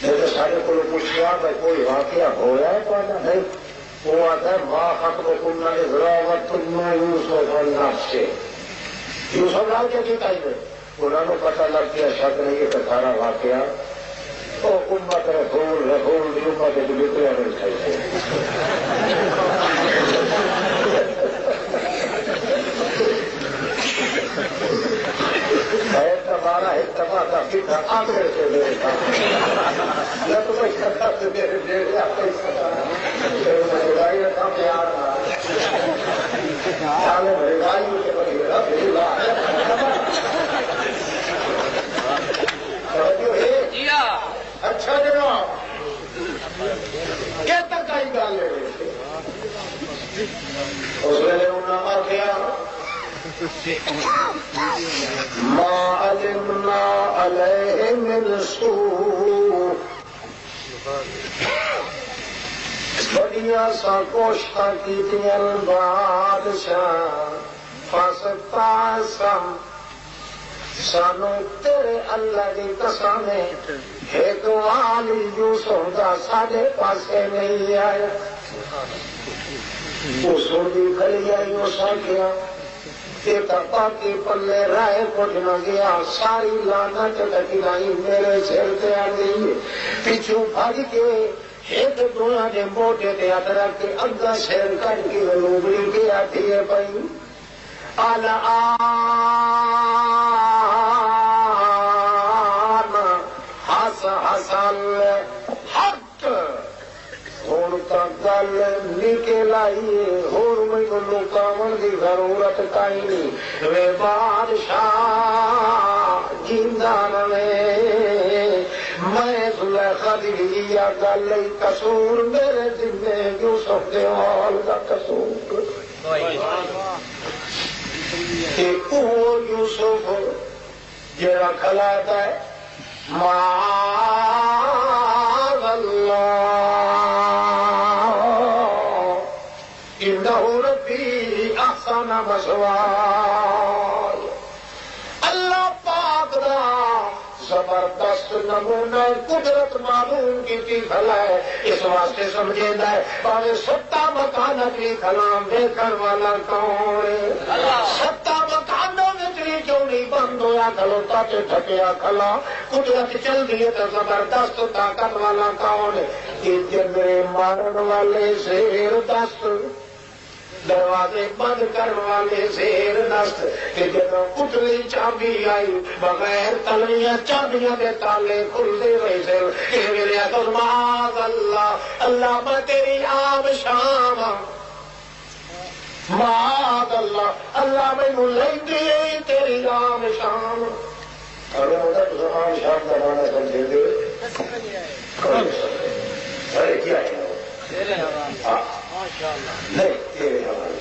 جب سارے کو پوچھا بھائی کوئی واقعہ ہوا ہے تو نہیں وہ آتا ہے ماں ختم کرنا یوسف سے یوسف لال کیا کیتا ہے انہوں نے پتہ لگ گیا شک نہیں ہے کہ سارا واقعہ تو امت رسول امت بتریا نہیں چاہیے تمہارا ایک تماشا سیدھا آگے سے دیکھا نہ تو کوئی سکتا سے میرے دیکھ آپ رکھا پیار گائی کے بڑی میرا بھیلا اچھا جناب کیا تک آئی گال لے رہے تھے اس ویلے انہوں نے کیا ما علمنا علیہ من سوء بڑیاں سا کوششاں کیتیاں بادشاہ فاستا سم سانو تیرے اللہ کی قسم ہے ایک والی یوسف دا ساڈے پاسے نہیں آیا وہ سوڈی کھڑی آئی اس کیا باقی پلے رائے کچھ نہ گیا ساری لانت لگائی میرے سر سے آ گئی پیچھو بھاگ کے ایک دنیا کے موٹے کے ادرک کے اگا سیر کر کے لوگڑی کے آتی ہے پئی ہس ہسل حق ہوں تو گل نکل آئیے ہور مینو لکاون کی ضرورت کئی نہیں وے بادشاہ جیندا رہے خدیجہ گل قصور میرے ذمے یوسف دے حال دا قصور کہ وہ یوسف جڑا کھلاتا ہے معاذ اللہ انہ ربی احسن مثواي اللہ پاک دا زبردست نمونہ قدرت معلوم کی کھلا ہے اس واسطے سمجھیندہ ہے پاوے ستا مکانت بھی کھلام دیکھن والا کون ہے ستا مکانوں میں کیوں نہیں بند ہویا کھلوتا تے ٹھکیا کھلا قدرت چل دی ہے تو زبردست طاقت والا کون ہے کہ جنرے مارن والے زیر دست دروازے بند کرنے والے زیر دست کہ جب اتلی چابی آئی بغیر تلیاں چابیاں دے تالے کھل دے رہے سے کہ میرے اکل معاذ اللہ اللہ میں تیری آب شام معاذ اللہ اللہ میں لیں تیری آب شام اگر مجھے تو آب شام درانا سمجھے دے ارے کیا ہے نہیں تیرے حوالے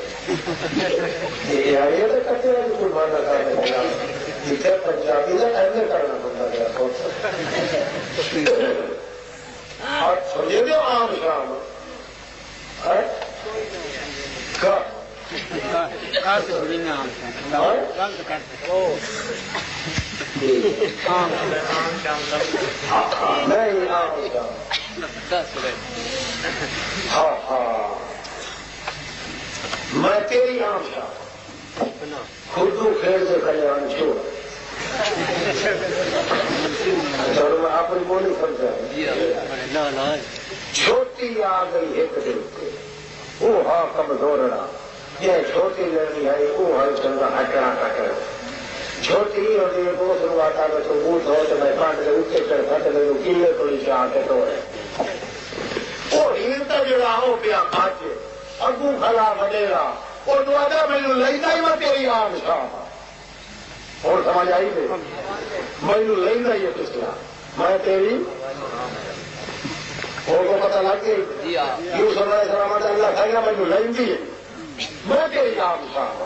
یہ آئیے تو کہتے ہیں کوئی مانا کرنے لگا جیسے پنجابی کا ایسے کرنا پڑتا گیا آپ سمجھے گے عام شام نہیں عام شام ہاں ہاں میں تیری عام شام خودو خیر سے کلیان چھوڑ چلو میں آپ کو نہیں سمجھا چھوٹی آ گئی ایک دن سے وہ ہاں کمزورنا یہ چھوٹی لڑنی آئی وہ ہر چلنا ہٹنا کٹنا چھوٹی ہوتی ہے وہ شروعات آ تو بوٹ ہو تو میں کانٹ کے اٹھے چڑھ کھٹ گئی کیلے کو نیچے آ کے توڑے وہ ہیلتا جڑا ہو پیا کھاچے اگو کھلا وڈیرا وہ دعا مینو لینا ہی میں تیری عام شام اور سمجھ آئی دے مینو لینا ہی ہے پچھلا میں تیری اور کو پتہ لگ گئی یوسف علیہ السلام اللہ کھائے گا مینو لینی ہے میں تیری عام شام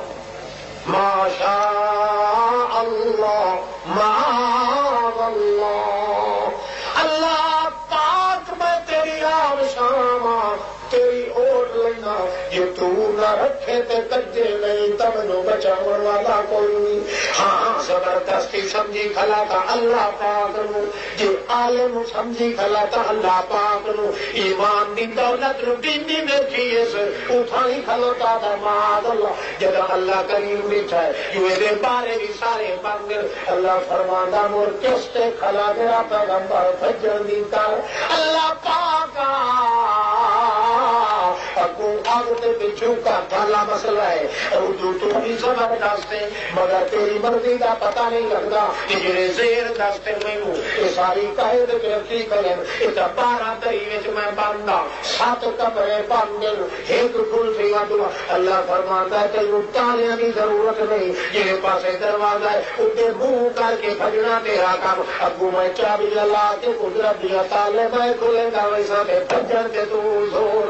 ما شاء اللہ معاذ اللہ اللہ پاک میں تیری عام شام تیری اوٹ لینا یہ تو نہ رکھے تے کجے نہیں تب نو بچاون والا کوئی نہیں ہاں زبردستی سمجھی کھلا تھا اللہ پاک نو جی عالم سمجھی کھلا تھا اللہ پاک نو ایمان دی دولت نو دینی دیکھی اس اٹھائی کھلوتا تھا معاذ اللہ جب اللہ کریم بیٹھا ہے جو دے بارے بھی سارے بند اللہ فرماندا مور کستے کھلا گیا پیغمبر فجر دی کر اللہ پاک آگے پچھو کا پہلا مسئلہ ہے اردو تو بھی زبردست ہے مگر تیری مرضی کا پتہ نہیں لگتا کہ جڑے زیر دستے میں یہ ساری قید کے رکھی کریں یہ 12 دری میں بندہ 7 کمرے بند ایک کلفی دعا اللہ فرماتا ہے تینوں تالیاں کی ضرورت نہیں جہے پاسے دروازہ ہے اتنے منہ کر کے بھجنا تیرا کام اگو میں چابی لا کے قدرت دیا تالے میں کھلے گا ویسا میں بھجن کے تو زور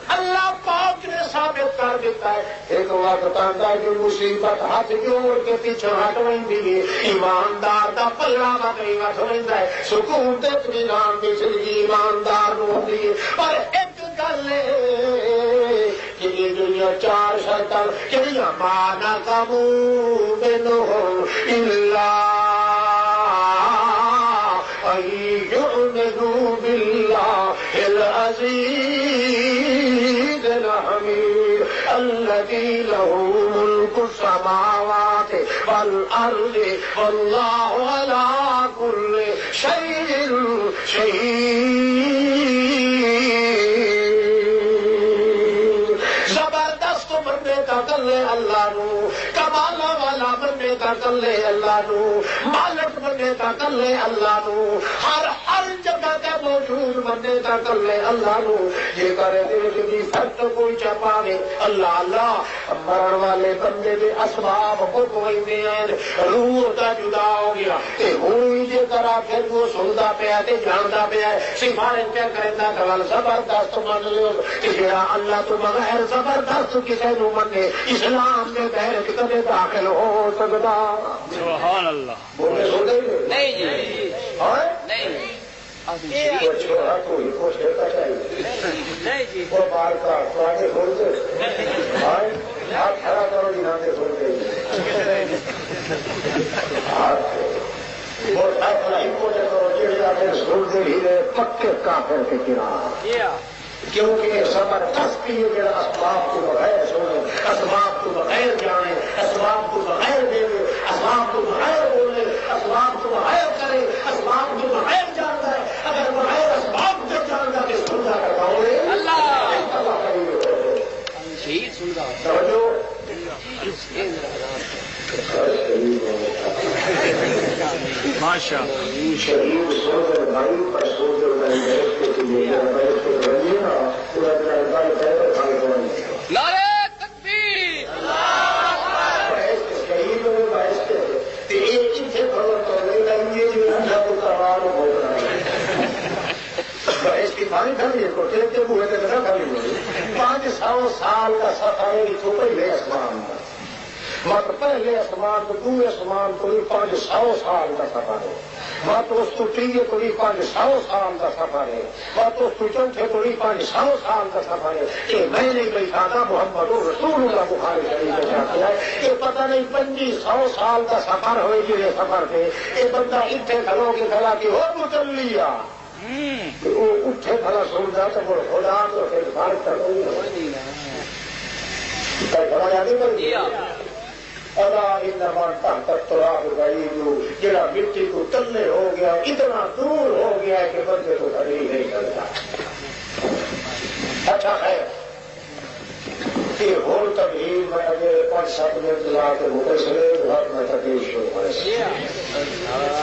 اللہ پاک نے ثابت کر دیتا ہے ایک وقت آتا ہے کہ مصیبت ہاتھ جوڑ کے پیچھے ہٹوئی ایماندار کا پلا بکری ہٹوئندا ہے سکون تے اطمینان کی زندگی ایماندار نو ہوندی ہے پر ایک گل کہ یہ دنیا 4 شیطان کہڑیاں مانا کمو بنو الا يؤمنوا بالله العزيز الحميد الذي له ملك السماوات والأرض والله على كل شيء شهيد زبردست بننے کا کلے اللہ نو کمال والا بننے کا کلے اللہ نو مالک بننے کا کلے اللہ نو ہر جگہ تے موجود بندے تا کر لے اللہ نو یہ کرے دے دی فرق کوئی چپاوے اللہ اللہ مرن والے بندے دے اسباب کو کوئی نہیں روح تا جدا ہو گیا تے ہن جے کرا پھر وہ سندا پیا تے جاندا پیا سفارش کیا کردا گل زبردست مان لو کہ جڑا اللہ تو بغیر زبردست کسے نو منے اسلام دے دائرے کدے داخل ہو سکدا سبحان اللہ بولے سن نہیں جی نہیں نہیں جی وہ بار کا آپ کھڑا کرو جی نام سنتے سنتے ہی رہے پکے کافر کے کنارے کیونکہ زبردست کی یہ اسباب کو بغیر سونے اسباب کو بغیر جانے اسباب کو بغیر دے اسباب کو بغیر بولے اسباب کو بغیر کرے اسباب کو بغیر جانتا ہے اگر بغیر اسباب سے جانتا تو سنتا کرتا ہوں اللہ شہید سنگا ماشاء شہید سوچ بھائی پر سوچ نعرہ تکبیر شہید پانی کھانے کو ہوئے تو کھانے 500 سال کا سفر پہلے آسمان کا مت پہلے آسمان تو دوسرے آسمان کو 500 سال کا سفر ہے مت اس کو تیجے کو 500 سال کا سفر ہے مت اس کو چوتھے کو 500 سال کا سفر ہے کہ میں نہیں بیٹھا تھا محمد رسول اللہ بخاری شریف میں جاتے ہے کہ پتہ نہیں 2500 سال کا سفر ہوئے یہ سفر پہ یہ بندہ اتنے گھروں کے گلا کی ہو چل لیا وہ اٹھے بھلا سن جا تو وہ خدا تو پھر بھارت جڑا مٹی کو تلے ہو گیا اتنا دور ہو گیا کہ بندے کو گھڑی نہیں کرتا اچھا ہے کہ ہور تبدیل میں اگر 5-7 منٹ لا کے مقصرے گھر میں تکلیف شروع کرے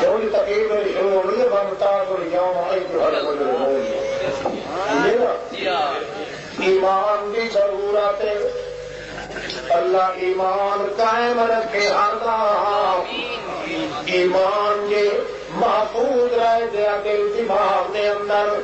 کیوں جی تکلیف میں شروع ہو گئی ممتاز اور یوم آئی کہ ہر مجھے ہوگی ایمان کی ضرورت ہے اللہ ایمان قائم رکھے ہر دام ایمان کے محفوظ رہ دیا دل دماغ کے اندر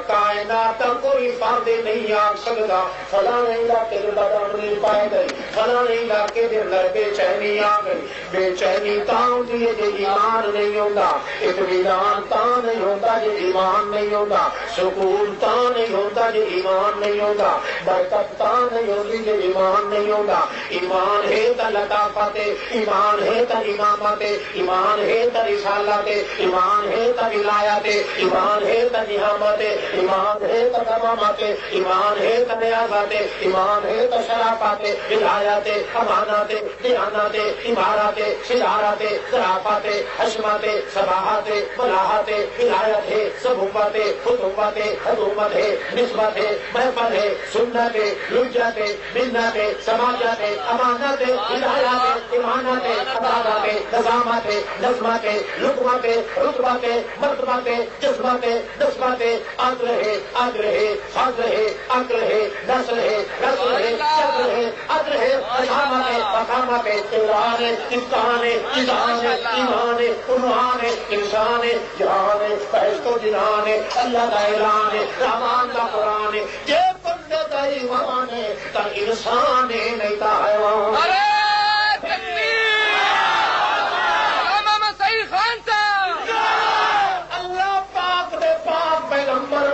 کائنات کوئی فردے نہیں آ سکتا فلاں علاقے کے بدن نہیں پائے گئی فلاں علاقے کے اندر بے چینی آ گئی بے چینی تاؤں دیے جی ایمان نہیں ہوتا اطمینان تا نہیں ہوتا جی ایمان نہیں ہوتا سکون تا نہیں ہوتا جی ایمان نہیں ہوتا برکت تا نہیں ہوتی جی ایمان نہیں ہوتا ایمان ہے تا لطافت ایمان ہے تا امامت ایمان ہے تا رسالت ایمان ہے تا ولایت ایمان ہے تا نعمت ایمان ہے تمامات ایمان ہے نیازات ایمان ہے شرافات ولایات امانات دیانات امارات سجارات ذرافات حشمات صباحات ملاحات ولایت ہے صبوت خطوبت حکومت ہے نسبت ہے محفل ہے سنت لجت منت سماجت امانت ہدایات امانت عبادات نظامات نظمات لقمات رتبات مرتبات جذبات نسبات عدل ہے عدل ہے فضل ہے عقل ہے نسل ہے رسل ہے شکل ہے عدل ہے رحمت ہے فخامت ہے قرآن ہے امتحان ہے ایمان ہے ایمان ہے عنوان ہے انسان ہے جہان ہے بہشت و جنان ہے اللہ کا اعلان ہے رحمان کا قرآن ہے یہ بندے کا ایمان ہے تا انسان ہے نہیں تا حیوان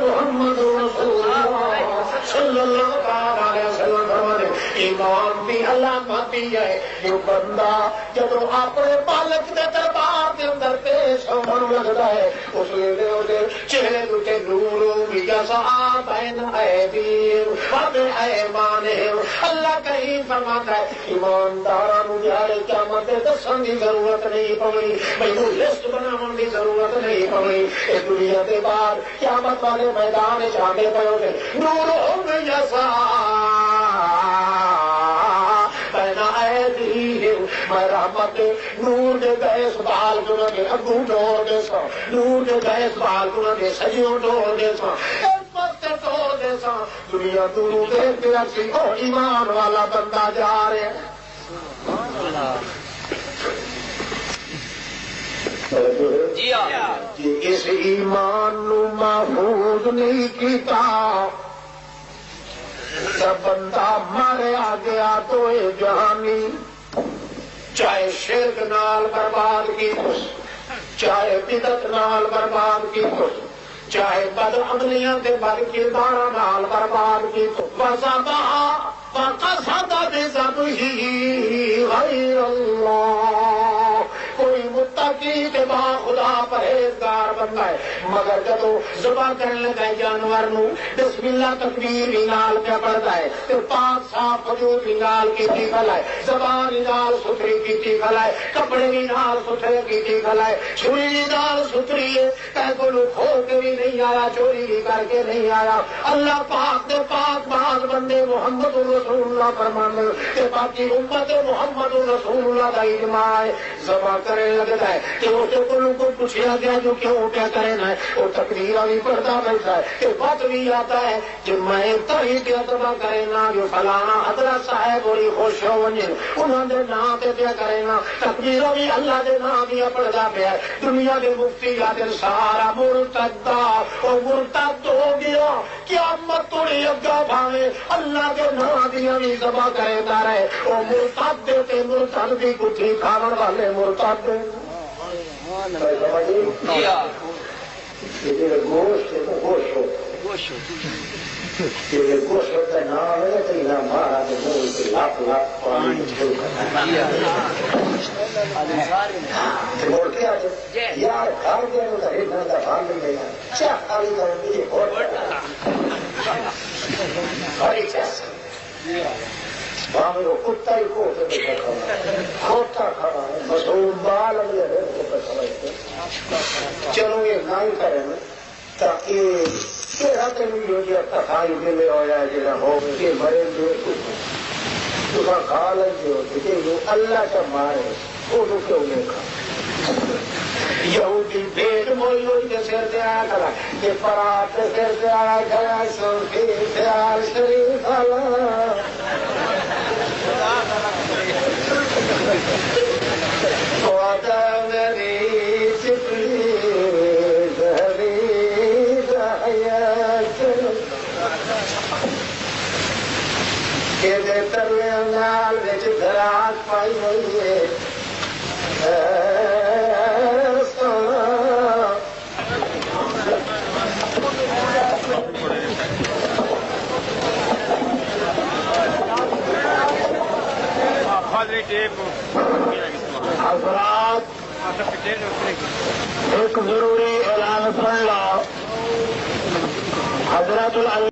محمد رسول اللہ صلی اللہ علیہ وسلم فرماتے ایمان کی علامت ہے جو بندہ جب اپنے مالک کے دربار کے اندر پیش ہونے لگتا ہے اس لیے چہرے کے نور بھی جیسا بین ایمان ہے اللہ کہیں فرماتا ہے ایمانداروں جارے قیامت دسن کی ضرورت نہیں پڑی مینوں لسٹ بناؤن کی ضرورت نہیں پڑی اس دنیا کے بعد قیامت والے میدان چاہتے پے نور ہو جیسا میں رحمت نور دے گئے سبال کو دے اگو ڈور دے سا نور دے گئے سبال کو دے سجیوں ڈور دے سا ڈور دے سا دنیا دور دیکھ کے اسی او ایمان والا بندہ جا رہے ہیں جی اس ایمان نو محفوظ نہیں کیتا جب بندہ ماریا گیا تو اے جہانی چاہے شرک نال برباد کی کچھ چاہے بدعت نال برباد کی کچھ چاہے بد عملیاں تے بد کردار نال برباد کی کچھ وَذَبَحَ وَقَصَدَ بِذَبْحِهِ غَيْرَ اللَّهِ کوئی متقی کے با خدا پرہیزگار بنتا ہے مگر جب ذبح کرنے لگا جانور نو بسم اللہ تکبیر نال پہ پڑتا ہے تو پاک صاف حضور نال کی کھلائے زبان نال ستھری کی کھلائے کپڑے نال ستھرے کی کھلائے چھری نال ستھری ہے کہ کوئی کھو کے بھی نہیں آیا چوری بھی کر کے نہیں آیا اللہ پاک دے پاک باز بندے محمد رسول اللہ فرمانے کہ باقی امت محمد رسول اللہ کا اجماع ہے ذبح کرنے لگتا ہے کہ وہ کو پوچھا گیا جو کیوں کیا کرنا ہے وہ تقریر بھی پڑھتا بیٹھا ہے کہ بات بھی آتا ہے کہ میں تھی کیا ذبح کرنا جو فلانا حضرت صاحب بڑی خوش ہو انہوں نے نام پہ کیا کرنا تقریر بھی اللہ کے نام دیا پڑھتا پیا دنیا کے مفتی یادر سارا مرتدہ اور مرتد ہو گیا قیامت توڑی اگا بھاوے اللہ کے نام دیا بھی ذبح کرتا رہے وہ مرتد دیتے مرتد بھی کچھ ہی کھانے والے مرتد گوشت گوشت کا نام ہے تو نہ مارا لاکھ لاکھ یار گھر گیا بھان لے گا کیا خالی وہ کتا ہی کھوتا کھڑا ہے مسوم بال چلو یہ نہ ہی کریں تاکہ خالی ملے ہوا جا ہو مرے جو کھا لیں اللہ کا مارے وہ کیوں نہیں کھا یہودی بھیڑ موئی ہوئی کے سر سے آیا کرا کہ پرات سر سے آیا گیا سو خیال شریف نال گھراٹ پائی ہوئی ہے حضرات ایک ضروری اعلان سن لو حضرت